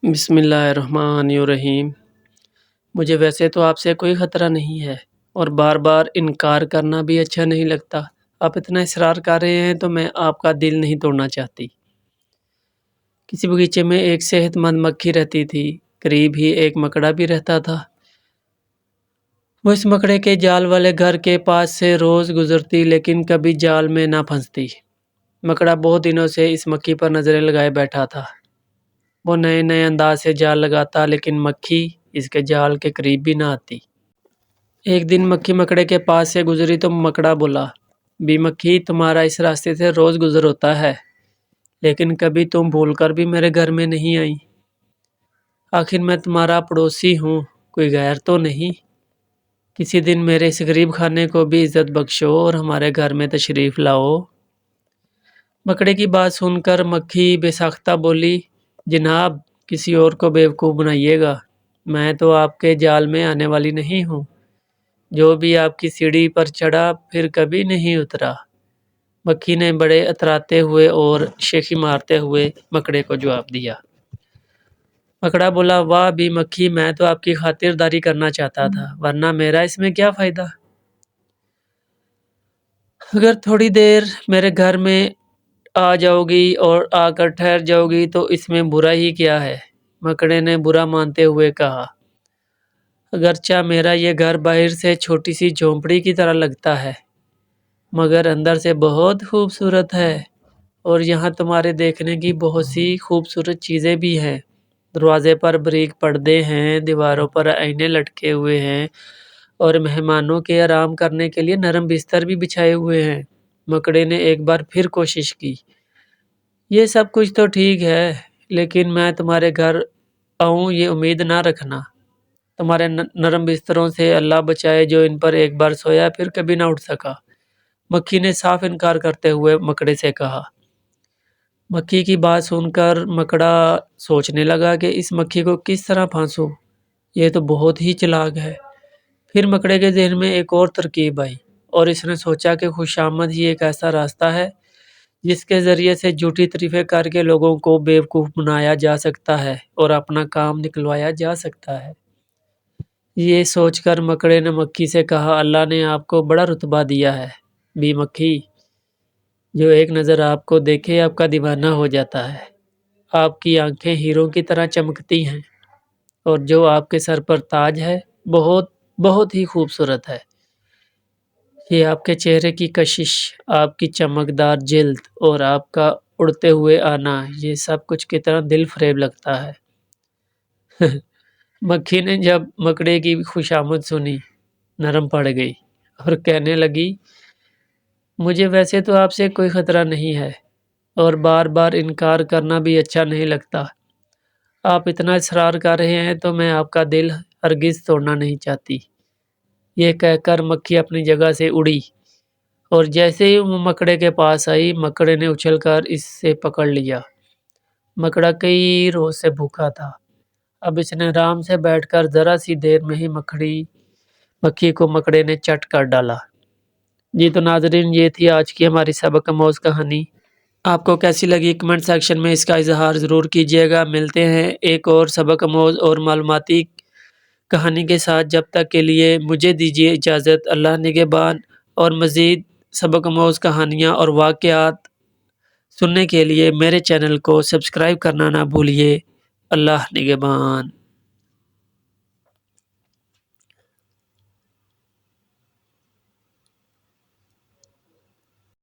بسم اللہ الرحمن الرحیم۔ مجھے ویسے تو آپ سے کوئی خطرہ نہیں ہے اور بار بار انکار کرنا بھی اچھا نہیں لگتا۔ آپ اتنا اصرار کر رہے ہیں تو میں آپ کا دل نہیں توڑنا چاہتی۔ کسی باغیچے میں ایک صحت مند مکھی رہتی تھی، قریب ہی ایک مکڑا بھی رہتا تھا۔ وہ اس مکڑے کے جال والے گھر کے پاس سے روز گزرتی لیکن کبھی جال میں نہ پھنستی۔ مکڑا بہت دنوں سے اس مکھی پر نظریں لگائے بیٹھا تھا۔ وہ نئے نئے انداز سے جال لگاتا لیکن مکھی اس کے جال کے قریب بھی نہ آتی۔ ایک دن مکھی مکڑے کے پاس سے گزری تو مکڑا بولا، بھی مکھی، تمہارا اس راستے سے روز گزر ہوتا ہے لیکن کبھی تم بھول کر بھی میرے گھر میں نہیں آئی۔ آخر میں تمہارا پڑوسی ہوں، کوئی غیر تو نہیں۔ کسی دن میرے اس غریب خانے کو بھی عزت بخشو اور ہمارے گھر میں تشریف لاؤ۔ مکڑے کی بات سن کر مکھی بے ساختہ بولی، جناب کسی اور کو بیوقوف بنائیے گا، میں تو آپ کے جال میں آنے والی نہیں ہوں۔ جو بھی آپ کی سیڑھی پر چڑھا پھر کبھی نہیں اترا۔ مکھی نے بڑے اتراتے ہوئے اور شیخی مارتے ہوئے مکڑے کو جواب دیا۔ مکڑا بولا، واہ بھی مکھی، میں تو آپ کی خاطرداری کرنا چاہتا تھا، ورنہ میرا اس میں کیا فائدہ؟ اگر تھوڑی دیر میرے گھر میں آ جاؤ گی اور آ کر ٹھہر جاؤ گی تو اس میں برا ہی کیا ہے؟ مکڑے نے برا مانتے ہوئے کہا، اگرچہ میرا یہ گھر باہر سے چھوٹی سی جھونپڑی کی طرح لگتا ہے مگر اندر سے بہت خوبصورت ہے، اور یہاں تمہارے دیکھنے کی بہت سی خوبصورت چیزیں بھی ہیں۔ دروازے پر باریک پردے ہیں، دیواروں پر آئینے لٹکے ہوئے ہیں اور مہمانوں کے آرام کرنے کے لیے نرم بستر بھی بچھائے ہوئے ہیں۔ مکڑے نے ایک بار پھر کوشش کی، یہ سب کچھ تو ٹھیک ہے لیکن میں تمہارے گھر آؤں یہ امید نہ رکھنا۔ تمہارے نرم بستروں سے اللہ بچائے جو ان پر ایک بار سویا پھر کبھی نہ اٹھ سکا۔ مکھی نے صاف انکار کرتے ہوئے مکڑے سے کہا۔ مکھی کی بات سن کر مکڑا سوچنے لگا کہ اس مکھی کو کس طرح پھانسوں، یہ تو بہت ہی چلاک ہے۔ پھر مکڑے کے ذہن میں ایک اور ترکیب آئی اور اس نے سوچا کہ خوشامد ہی ایک ایسا راستہ ہے جس کے ذریعے سے جھوٹی تعریفیں کر کے لوگوں کو بیوقوف بنایا جا سکتا ہے اور اپنا کام نکلوایا جا سکتا ہے۔ یہ سوچ کر مکڑے نے مکھی سے کہا، اللہ نے آپ کو بڑا رتبہ دیا ہے بھی مکھی، جو ایک نظر آپ کو دیکھے آپ کا دیوانہ ہو جاتا ہے۔ آپ کی آنکھیں ہیروں کی طرح چمکتی ہیں اور جو آپ کے سر پر تاج ہے بہت بہت ہی خوبصورت ہے۔ یہ آپ کے چہرے کی کشش، آپ کی چمکدار جلد اور آپ کا اڑتے ہوئے آنا، یہ سب کچھ کتنا دل فریب لگتا ہے۔ مکھی نے جب مکڑے کی خوشامد سنی نرم پڑ گئی اور کہنے لگی، مجھے ویسے تو آپ سے کوئی خطرہ نہیں ہے اور بار بار انکار کرنا بھی اچھا نہیں لگتا۔ آپ اتنا اصرار کر رہے ہیں تو میں آپ کا دل ہرگز توڑنا نہیں چاہتی۔ یہ کہہ کر مکھی اپنی جگہ سے اڑی اور جیسے ہی وہ مکڑے کے پاس آئی، مکڑے نے اچھل کر اس سے پکڑ لیا۔ مکڑا کئی روز سے بھوکا تھا، اب اس نے آرام سے بیٹھ کر ذرا سی دیر میں ہی مکھی کو مکڑے نے چٹ کر ڈالا۔ جی تو ناظرین، یہ تھی آج کی ہماری سبق آموز کہانی۔ آپ کو کیسی لگی کمنٹ سیکشن میں اس کا اظہار ضرور کیجیے گا۔ ملتے ہیں ایک اور سبق آموز اور معلوماتی کہانی کے ساتھ، جب تک کے لیے مجھے دیجیے اجازت۔ اللہ نگہبان۔ اور مزید سبق آموز کہانیاں اور واقعات سننے کے لیے میرے چینل کو سبسکرائب کرنا نہ بھولیے۔ اللہ نگہبان۔